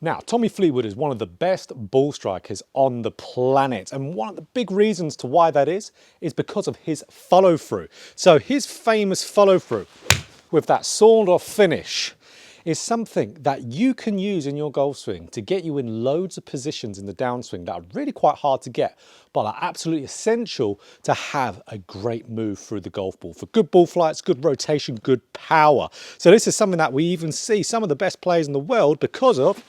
Now, Tommy Fleetwood is one of the best ball strikers on the planet. And one of the big reasons to why that is because of his follow through. So his famous follow through with that sawed off finish is something that you can use in your golf swing to get you in loads of positions in the downswing that are really quite hard to get, but are absolutely essential to have a great move through the golf ball for good ball flights, good rotation, good power. So this is something that we even see some of the best players in the world, because of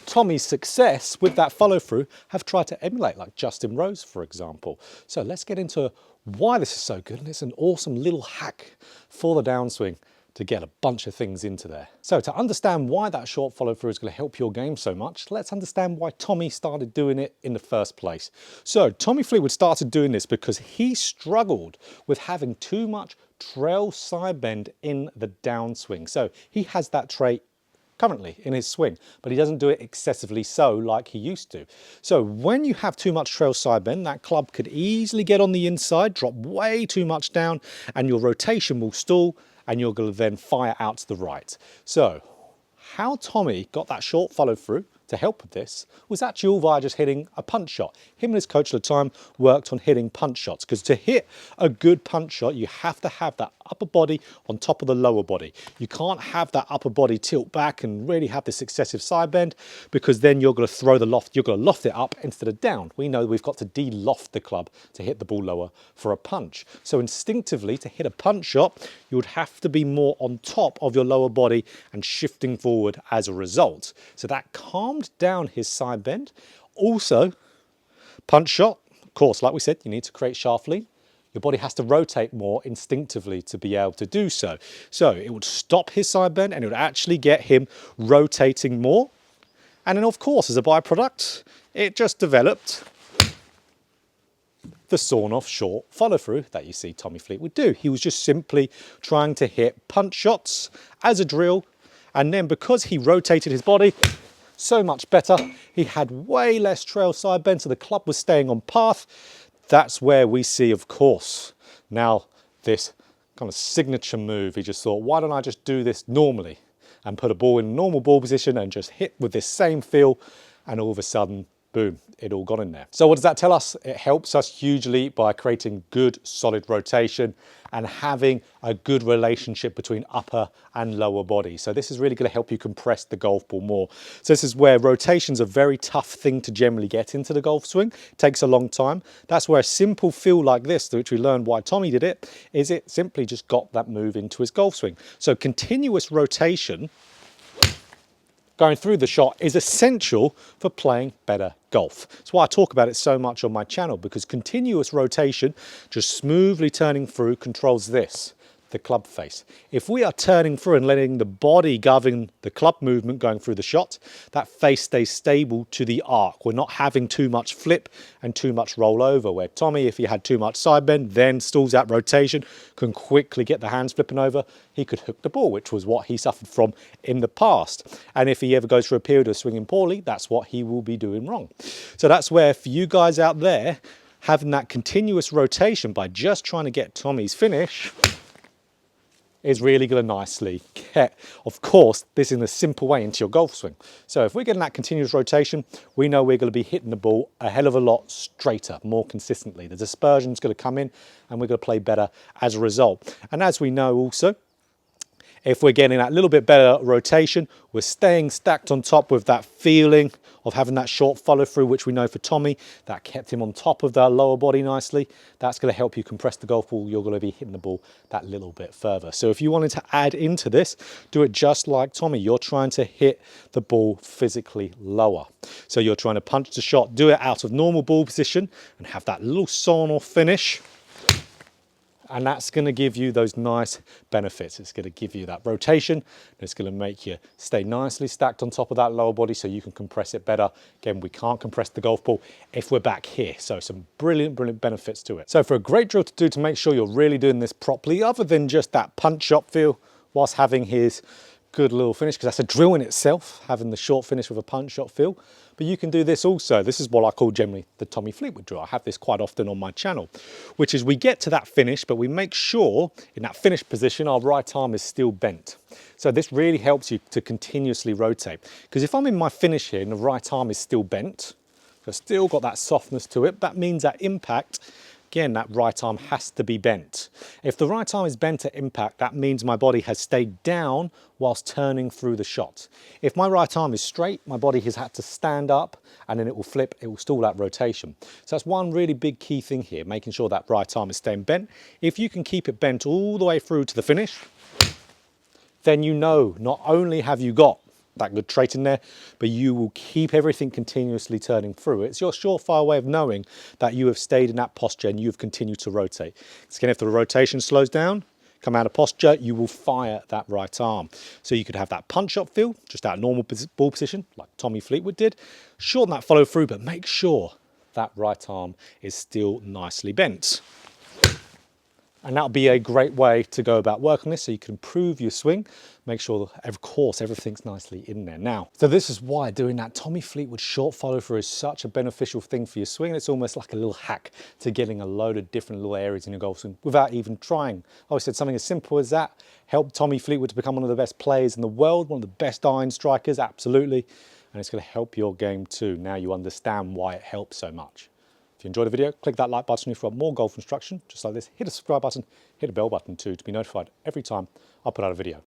Tommy's success with that follow through, have tried to emulate, like Justin Rose, for example. So let's get into why this is so good, and it's an awesome little hack for the downswing to get a bunch of things into there. So to understand why that short follow through is going to help your game so much, let's understand why Tommy started doing it in the first place. So Tommy Fleetwood started doing this because he struggled with having too much trail side bend in the downswing. So he has that trait currently in his swing, but he doesn't do it excessively so like he used to. So when you have too much trail side bend, that club could easily get on the inside, drop way too much down, and your rotation will stall, and you're going to then fire out to the right. So how Tommy got that short follow through to help with this was actually all via just hitting a punch shot. Him and his coach at the time worked on hitting punch shots, because to hit a good punch shot, you have to have that upper body on top of the lower body. You can't have that upper body tilt back and really have this excessive side bend, because then you're going to throw the loft, you're going to loft it up instead of down. We know we've got to de-loft the club to hit the ball lower for a punch. So instinctively, to hit a punch shot, you would have to be more on top of your lower body and shifting forward as a result. So that calmed down his side bend. Also, punch shot, of course, like we said, you need to create shaft lean. Your body has to rotate more instinctively to be able to do so. So it would stop his side bend and it would actually get him rotating more. And then of course, as a byproduct, it just developed the sawn off short follow through that you see Tommy Fleetwood do. He was just simply trying to hit punch shots as a drill. And then because he rotated his body so much better, he had way less trail side bend, so the club was staying on path. That's where we see, of course, now this kind of signature move. He just thought, why don't I just do this normally and put a ball in a normal ball position and just hit with this same feel, and all of a sudden, boom, it all got in there. So what does that tell us? It helps us hugely by creating good solid rotation and having a good relationship between upper and lower body. So this is really going to help you compress the golf ball more. So this is where rotation's a very tough thing to generally get into the golf swing. It takes a long time. That's where a simple feel like this, which we learned why Tommy did it, is it simply just got that move into his golf swing. So continuous rotation going through the shot is essential for playing better golf. That's why I talk about it so much on my channel, because continuous rotation, just smoothly turning through, controls this, the club face. If we are turning through and letting the body govern the club movement going through the shot, that face stays stable to the arc. We're not having too much flip and too much roll over, where Tommy, if he had too much side bend, then stalls that rotation, can quickly get the hands flipping over, he could hook the ball, which was what he suffered from in the past. And if he ever goes through a period of swinging poorly, that's what he will be doing wrong. So that's where, for you guys out there, having that continuous rotation by just trying to get Tommy's finish is really going to nicely get, of course, this in a simple way into your golf swing. So if we're getting that continuous rotation, we know we're going to be hitting the ball a hell of a lot straighter, more consistently. The dispersion's going to come in and we're going to play better as a result. And as we know also, if we're getting that little bit better rotation, we're staying stacked on top with that feeling of having that short follow through, which we know for Tommy, that kept him on top of that lower body nicely. That's going to help you compress the golf ball. You're going to be hitting the ball that little bit further. So if you wanted to add into this, do it just like Tommy. You're trying to hit the ball physically lower. So you're trying to punch the shot, do it out of normal ball position and have that little sawn off finish. And that's going to give you those nice benefits. It's going to give you that rotation. And it's going to make you stay nicely stacked on top of that lower body so you can compress it better. Again, we can't compress the golf ball if we're back here. So some brilliant, brilliant benefits to it. So for a great drill to do to make sure you're really doing this properly, other than just that punch shot feel, whilst having his good little finish, because that's a drill in itself, having the short finish with a punch shot feel. But you can do this also. This is what I call generally the Tommy Fleetwood drill. I have this quite often on my channel, which is we get to that finish, but we make sure in that finish position, our right arm is still bent. So this really helps you to continuously rotate. Because if I'm in my finish here and the right arm is still bent, I've still got that softness to it, that means at impact, again, that right arm has to be bent. If the right arm is bent at impact, that means my body has stayed down whilst turning through the shot. If my right arm is straight, my body has had to stand up and then it will flip, it will stall that rotation. So that's one really big key thing here, making sure that right arm is staying bent. If you can keep it bent all the way through to the finish, then you know not only have you got that good trait in there, but you will keep everything continuously turning through. It's your surefire way of knowing that you have stayed in that posture and you've continued to rotate. Because again, if the rotation slows down, come out of posture, you will fire that right arm. So you could have that punch shot feel, just out normal ball position, like Tommy Fleetwood did. Shorten that follow through, but make sure that right arm is still nicely bent. And that'll be a great way to go about working this, so you can improve your swing, make sure, of course, everything's nicely in there. Now, so this is why doing that Tommy Fleetwood short follow through is such a beneficial thing for your swing. It's almost like a little hack to getting a load of different little areas in your golf swing without even trying. I said something as simple as that helped Tommy Fleetwood to become one of the best players in the world, one of the best iron strikers, absolutely. And it's going to help your game too. Now you understand why it helps so much. If you enjoyed the video, click that like button if you want more golf instruction, just like this. Hit the subscribe button, hit the bell button too to be notified every time I put out a video.